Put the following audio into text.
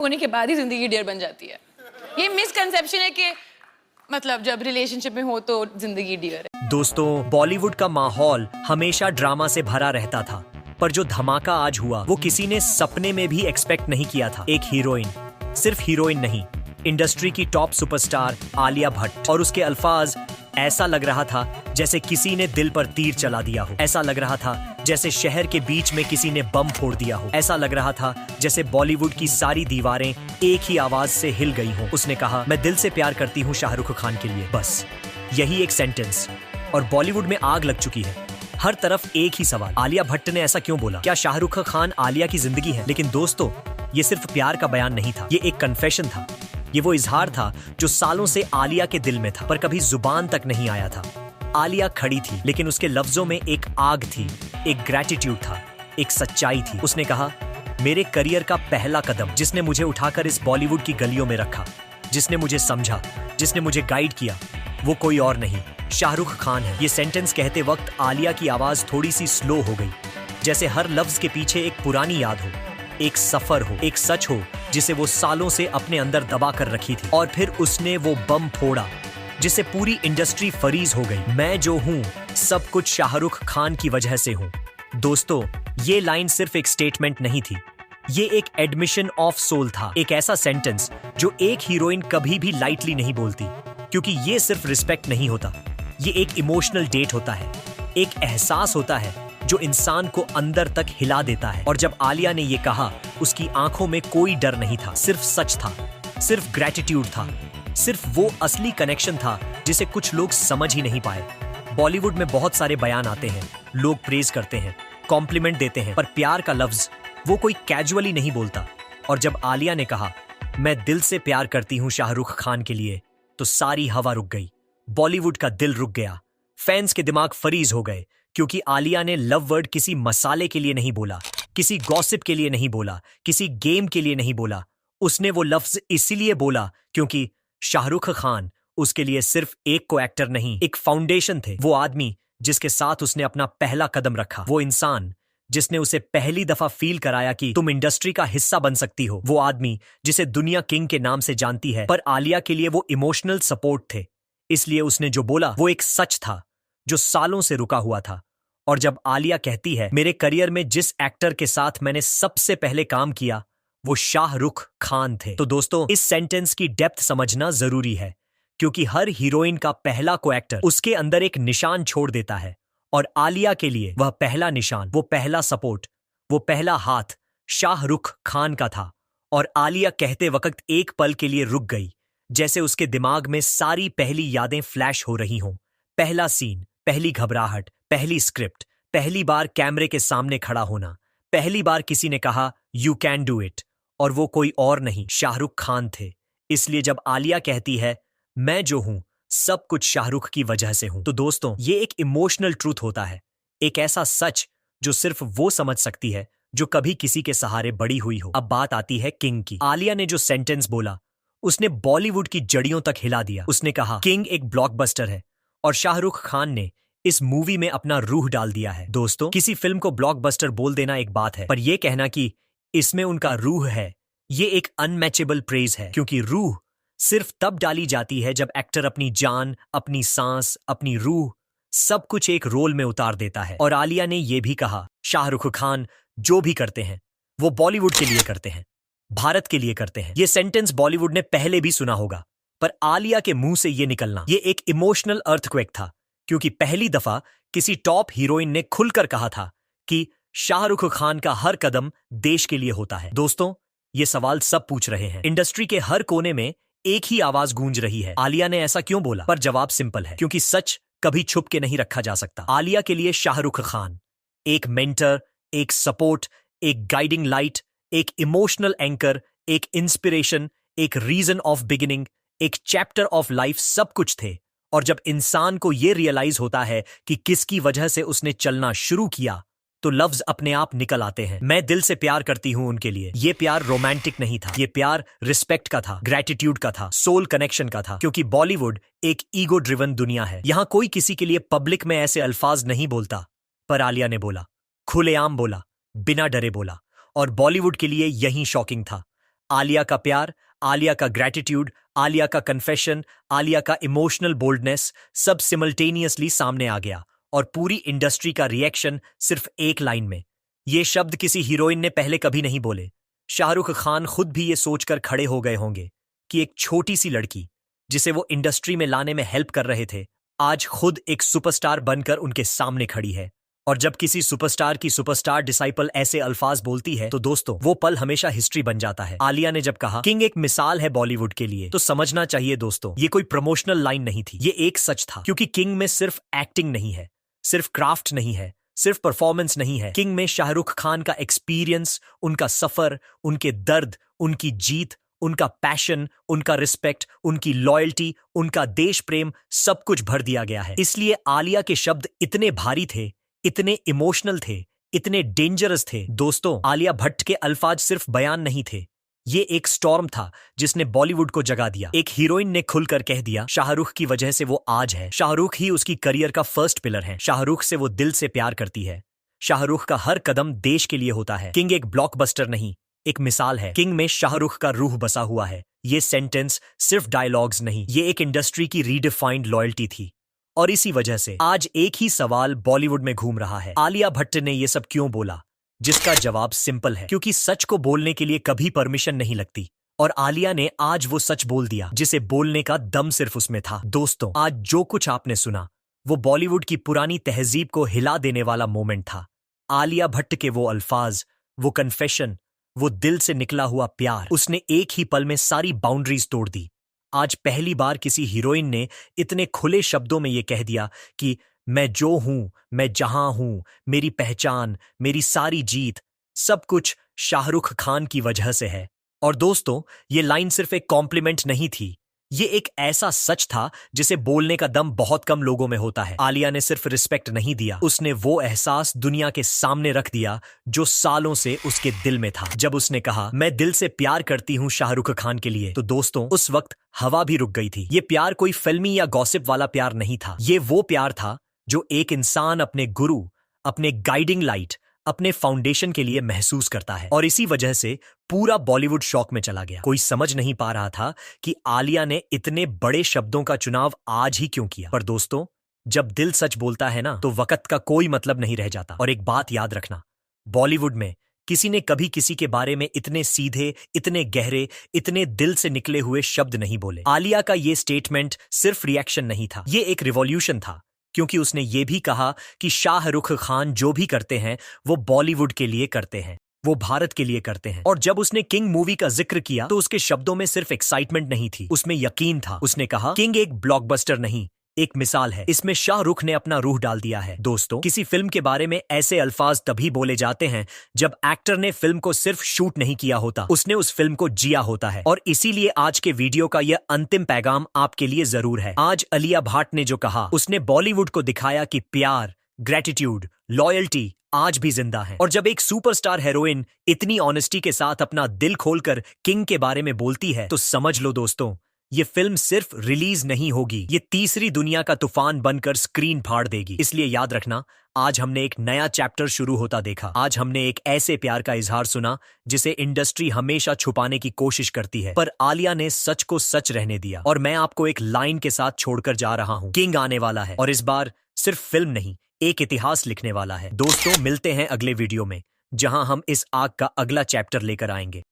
होने के बाद ही जिंदगी डियर बन जाती है। ये मिसकंसेप्शन है कि मतलब जब रिलेशनशिप में हो तो जिंदगी डियर है। दोस्तों, बॉलीवुड का माहौल हमेशा ड्रामा से भरा रहता था, पर जो धमाका आज हुआ वो किसी ने सपने में भी एक्सपेक्ट नहीं किया था। एक हीरोइन, सिर्फ हीरोइन नहीं, इंडस्ट्री की टॉप सुपरस्टार आलिया भट्ट, और उसके अल्फाज ऐसा लग रहा था जैसे किसी ने दिल पर तीर चला दिया हो। ऐसा लग रहा था जैसे शहर के बीच में किसी ने बम फोड़ दिया हो। ऐसा लग रहा था जैसे बॉलीवुड की सारी दीवारें एक ही आवाज से हिल गई हों। उसने कहा, मैं दिल से प्यार करती हूँ शाहरुख खान के लिए। बस यही एक सेंटेंस और बॉलीवुड में आग लग चुकी है। हर तरफ एक ही सवाल, आलिया भट्ट ने ऐसा क्यों बोला? क्या शाहरुख खान आलिया की जिंदगी है? लेकिन दोस्तों, ये सिर्फ प्यार का बयान नहीं था, ये एक कन्फेशन था। ये वो इजहार था जो सालों से आलिया के दिल में था, पर कभी जुबान तक नहीं आया था। आलिया खड़ी थी, लेकिन उसके लफ्जों में एक आग थी, एक ग्रेटिट्यूड था, एक सच्चाई थी। उसने कहा, मेरे करियर का पहला कदम जिसने मुझे उठाकर इस बॉलीवुड की गलियों में रखा, जिसने मुझे समझा, जिसने मुझे गाइड किया, वो कोई और नहीं, शाहरुख खान है। ये सेंटेंस कहते वक्त आलिया की आवाज थोड़ी सी स्लो हो गई, जैसे हर लफ्ज के पीछे एक पुरानी याद हो, एक सफर हो, एक सच हो जिसे वो सालों से अपने अंदर दबा कर रखी थी। और फिर उसने वो बम फोड़ा जिससे पूरी इंडस्ट्री फरीज हो गई। मैं जो हूं सब कुछ शाहरुख खान की वजह से हूं। दोस्तों, ये लाइन सिर्फ एक स्टेटमेंट नहीं थी, ये एक एडमिशन ऑफ सोल था। एक ऐसा सेंटेंस जो एक हीरोइन कभी भी लाइटली नहीं बोलती, क्योंकि ये सिर्फ रिस्पेक्ट नहीं होता, ये एक इमोशनल डेट होता है, एक एहसास होता है जो इंसान को अंदर तक हिला देता है। और जब आलिया ने ये कहा, उसकी आंखों में कोई डर नहीं था, सिर्फ सच था, सिर्फ ग्रेटिट्यूड था, सिर्फ वो असली कनेक्शन था जिसे कुछ लोग समझ ही नहीं पाए। बॉलीवुड में बहुत सारे बयान आते हैं, लोग प्रेज करते हैं, कॉम्प्लीमेंट देते हैं, पर प्यार का लफ्ज वो कोई कैजुअली नहीं बोलता। और जब आलिया ने कहा, मैं दिल से प्यार करती हूँ शाहरुख खान के लिए, तो सारी हवा रुक गई, बॉलीवुड का दिल रुक गया, फैंस के दिमाग फरीज हो गए, क्योंकि आलिया ने लव वर्ड किसी मसाले के लिए नहीं बोला, किसी गॉसिप के लिए नहीं बोला, किसी गेम के लिए नहीं बोला। उसने वो लफ्ज इसलिए बोला क्योंकि शाहरुख खान उसके लिए सिर्फ एक को एक्टर नहीं, एक फाउंडेशन थे। वो आदमी जिसके साथ उसने अपना पहला कदम रखा, वो इंसान जिसने उसे पहली दफा फील कराया कि तुम इंडस्ट्री का हिस्सा बन सकती हो, वो आदमी जिसे दुनिया किंग के नाम से जानती है। पर आलिया के लिए वो इमोशनल सपोर्ट थे, इसलिए उसने जो बोला वो एक सच था जो सालों से रुका हुआ था। और जब आलिया कहती है, मेरे करियर में जिस एक्टर के साथ मैंने सबसे पहले काम किया वो शाहरुख खान थे, तो दोस्तों, इस सेंटेंस की डेप्थ समझना जरूरी है, क्योंकि हर हीरोइन का पहला को एक्टर उसके अंदर एक निशान छोड़ देता है। और आलिया के लिए वह पहला निशान, वो पहला सपोर्ट, वो पहला हाथ शाहरुख खान का था। और आलिया कहते वक्त एक पल के लिए रुक गई, जैसे उसके दिमाग में सारी पहली यादें फ्लैश हो रही हों। पहला सीन, पहली घबराहट, पहली स्क्रिप्ट, पहली बार कैमरे के सामने खड़ा होना, पहली बार किसी ने कहा यू कैन डू इट, और वो कोई और नहीं, शाहरुख खान थे। इसलिए जब आलिया कहती है, मैं जो हूं सब कुछ शाहरुख की वजह से हूं, तो दोस्तों, ये एक इमोशनल ट्रूथ होता है, एक ऐसा सच जो सिर्फ वो समझ सकती है जो कभी किसी के सहारे बड़ी हुई हो। अब बात आती है किंग की। आलिया ने जो सेंटेंस बोला, उसने बॉलीवुड की जड़ियों तक हिला दिया। उसने कहा, किंग एक ब्लॉकबस्टर है और शाहरुख खान ने इस मूवी में अपना रूह डाल दिया है। दोस्तों, किसी फिल्म को ब्लॉकबस्टर बोल देना एक बात है, पर यह कहना कि इसमें उनका रूह है, ये एक अनमैचेबल प्रेज है, क्योंकि रूह सिर्फ तब डाली जाती है जब एक्टर अपनी जान, अपनी सांस, अपनी रूह सब कुछ एक रोल में उतार देता है। और आलिया ने यह भी कहा, शाहरुख खान जो भी करते हैं वो बॉलीवुड के लिए करते हैं, भारत के लिए करते हैं। ये सेंटेंस बॉलीवुड ने पहले भी सुना होगा, पर आलिया के मुंह से ये निकलना, ये एक इमोशनल अर्थक्वेक था, क्योंकि पहली दफा किसी टॉप हीरोइन ने खुलकर कहा था कि शाहरुख खान का हर कदम देश के लिए होता है। दोस्तों, ये सवाल सब पूछ रहे हैं, इंडस्ट्री के हर कोने में एक ही आवाज गूंज रही है, आलिया ने ऐसा क्यों बोला? पर जवाब सिंपल है, क्योंकि सच कभी छुप के नहीं रखा जा सकता। आलिया के लिए शाहरुख खान एक मेंटर, एक सपोर्ट, एक गाइडिंग लाइट, एक इमोशनल एंकर, एक इंस्पिरेशन, एक रीजन ऑफ बिगिनिंग, एक चैप्टर ऑफ लाइफ सब कुछ थे। और जब इंसान को यह रियलाइज होता है कि किसकी वजह से उसने चलना शुरू किया, तो लफ्ज अपने आप निकल आते हैं। मैं दिल से प्यार करती हूं उनके लिए। ये प्यार रोमांटिक नहीं था, ये प्यार रिस्पेक्ट का था, ग्रेटिट्यूड का था, सोल कनेक्शन का था, क्योंकि बॉलीवुड एक ईगो ड्रिवन दुनिया है। यहां कोई किसी के लिए पब्लिक में ऐसे अल्फाज नहीं बोलता, पर आलिया ने बोला, खुलेआम बोला, बिना डरे बोला। और बॉलीवुड के लिए यही शॉकिंग था। आलिया का प्यार, आलिया का ग्रेटिट्यूड, आलिया का कन्फेशन, आलिया का इमोशनल बोल्डनेस सब सिमल्टेनियसली सामने आ गया और पूरी इंडस्ट्री का रिएक्शन सिर्फ एक लाइन में। ये शब्द किसी हीरोइन ने पहले कभी नहीं बोले। शाहरुख खान खुद भी ये सोचकर खड़े हो गए होंगे कि एक छोटी सी लड़की जिसे वो इंडस्ट्री में लाने में हेल्प कर रहे थे, आज खुद एक सुपरस्टार बनकर उनके सामने खड़ी है। और जब किसी सुपरस्टार की सुपरस्टार डिसाइपल ऐसे अल्फाज बोलती है तो दोस्तों वो पल हमेशा हिस्ट्री बन जाता है। आलिया ने जब कहा किंग एक मिसाल है बॉलीवुड के लिए, तो समझना चाहिए दोस्तों ये कोई प्रमोशनल लाइन नहीं थी, ये एक सच था। क्योंकि किंग में सिर्फ एक्टिंग नहीं है, सिर्फ क्राफ्ट नहीं है, सिर्फ परफॉर्मेंस नहीं है। किंग में शाहरुख खान का एक्सपीरियंस, उनका सफर, उनके दर्द, उनकी जीत, उनका पैशन, उनका रिस्पेक्ट, उनकी लॉयल्टी, उनका देश प्रेम सब कुछ भर दिया गया है। इसलिए आलिया के शब्द इतने भारी थे, इतने इमोशनल थे, इतने डेंजरस थे। दोस्तों आलिया भट्ट के अल्फाज सिर्फ बयान नहीं थे, ये एक स्टॉर्म था जिसने बॉलीवुड को जगा दिया। एक हीरोइन ने खुलकर कह दिया शाहरुख की वजह से वो आज है, शाहरुख ही उसकी करियर का फर्स्ट पिलर है, शाहरुख से वो दिल से प्यार करती है, शाहरुख का हर कदम देश के लिए होता है। किंग एक ब्लॉकबस्टर नहीं, एक मिसाल है। किंग में शाहरुख का रूह बसा हुआ है। ये सेंटेंस सिर्फ डायलॉग्स नहीं, ये एक इंडस्ट्री की रीडिफाइंड लॉयल्टी थी। और इसी वजह से आज एक ही सवाल बॉलीवुड में घूम रहा है, आलिया भट्ट ने ये सब क्यों बोला? जिसका जवाब सिंपल है, क्योंकि सच को बोलने के लिए कभी परमिशन नहीं लगती। और आलिया ने आज वो सच बोल दिया जिसे बोलने का दम सिर्फ उसमें था। दोस्तों आज जो कुछ आपने सुना वो बॉलीवुड की पुरानी तहजीब को हिला देने वाला मोमेंट था। आलिया भट्ट के वो अल्फाज, वो कन्फेशन, वो दिल से निकला हुआ प्यार, उसने एक ही पल में सारी बाउंड्रीज तोड़ दी। आज पहली बार किसी हीरोइन ने इतने खुले शब्दों में ये कह दिया कि मैं जो हूं, मैं जहां हूं, मेरी पहचान, मेरी सारी जीत, सब कुछ शाहरुख खान की वजह से है। और दोस्तों ये लाइन सिर्फ एक कॉम्प्लीमेंट नहीं थी, ये एक ऐसा सच था जिसे बोलने का दम बहुत कम लोगों में होता है। आलिया ने सिर्फ रिस्पेक्ट नहीं दिया, उसने वो एहसास दुनिया के सामने रख दिया जो सालों से उसके दिल में था। जब उसने कहा मैं दिल से प्यार करती हूं शाहरुख खान के लिए, तो दोस्तों उस वक्त हवा भी रुक गई थी। ये प्यार कोई फिल्मी या गॉसिप वाला प्यार नहीं था, ये वो प्यार था जो एक इंसान अपने गुरु, अपने गाइडिंग लाइट, अपने फाउंडेशन के लिए महसूस करता है। और इसी वजह से पूरा बॉलीवुड शॉक में चला गया। कोई समझ नहीं पा रहा था कि आलिया ने इतने बड़े शब्दों का चुनाव आज ही क्यों किया। पर दोस्तों जब दिल सच बोलता है ना, तो वक्त का कोई मतलब नहीं रह जाता। और एक बात याद रखना, बॉलीवुड में किसी ने कभी किसी के बारे में इतने सीधे, इतने गहरे, इतने दिल से निकले हुए शब्द नहीं बोले। आलिया का ये स्टेटमेंट सिर्फ रिएक्शन नहीं था, ये एक रिवॉल्यूशन था। क्योंकि उसने ये भी कहा कि शाहरुख खान जो भी करते हैं वो बॉलीवुड के लिए करते हैं, वो भारत के लिए करते हैं। और जब उसने किंग मूवी का जिक्र किया तो उसके शब्दों में सिर्फ एक्साइटमेंट नहीं थी, उसमें यकीन था। उसने कहा किंग एक ब्लॉकबस्टर नहीं, एक मिसाल है। इसमें शाहरुख ने अपना रूह डाल दिया है। दोस्तों किसी फिल्म के बारे में ऐसे अल्फाज तभी बोले जाते हैं जब एक्टर ने फिल्म को सिर्फ शूट नहीं किया होता, उसने उस फिल्म को जिया होता है। और इसीलिए आज के वीडियो का यह अंतिम पैगाम आपके लिए जरूर है। आज आलिया भट्ट ने जो कहा, उसने बॉलीवुड को दिखाया कि प्यार, ग्रेटिट्यूड, लॉयल्टी आज भी जिंदा है। और जब एक सुपरस्टार हीरोइन इतनी ऑनेस्टी के साथ अपना दिल खोलकर किंग के बारे में बोलती है, तो समझ लो दोस्तों ये फिल्म सिर्फ रिलीज नहीं होगी, ये तीसरी दुनिया का तूफान बनकर स्क्रीन फाड़ देगी। इसलिए याद रखना, आज हमने एक नया चैप्टर शुरू होता देखा। आज हमने एक ऐसे प्यार का इजहार सुना जिसे इंडस्ट्री हमेशा छुपाने की कोशिश करती है, पर आलिया ने सच को सच रहने दिया। और मैं आपको एक लाइन के साथ छोड़कर जा रहा हूं, किंग आने वाला है और इस बार सिर्फ फिल्म नहीं, एक इतिहास लिखने वाला है। दोस्तों मिलते हैं अगले वीडियो में, जहां हम इस आग का अगला चैप्टर लेकर आएंगे।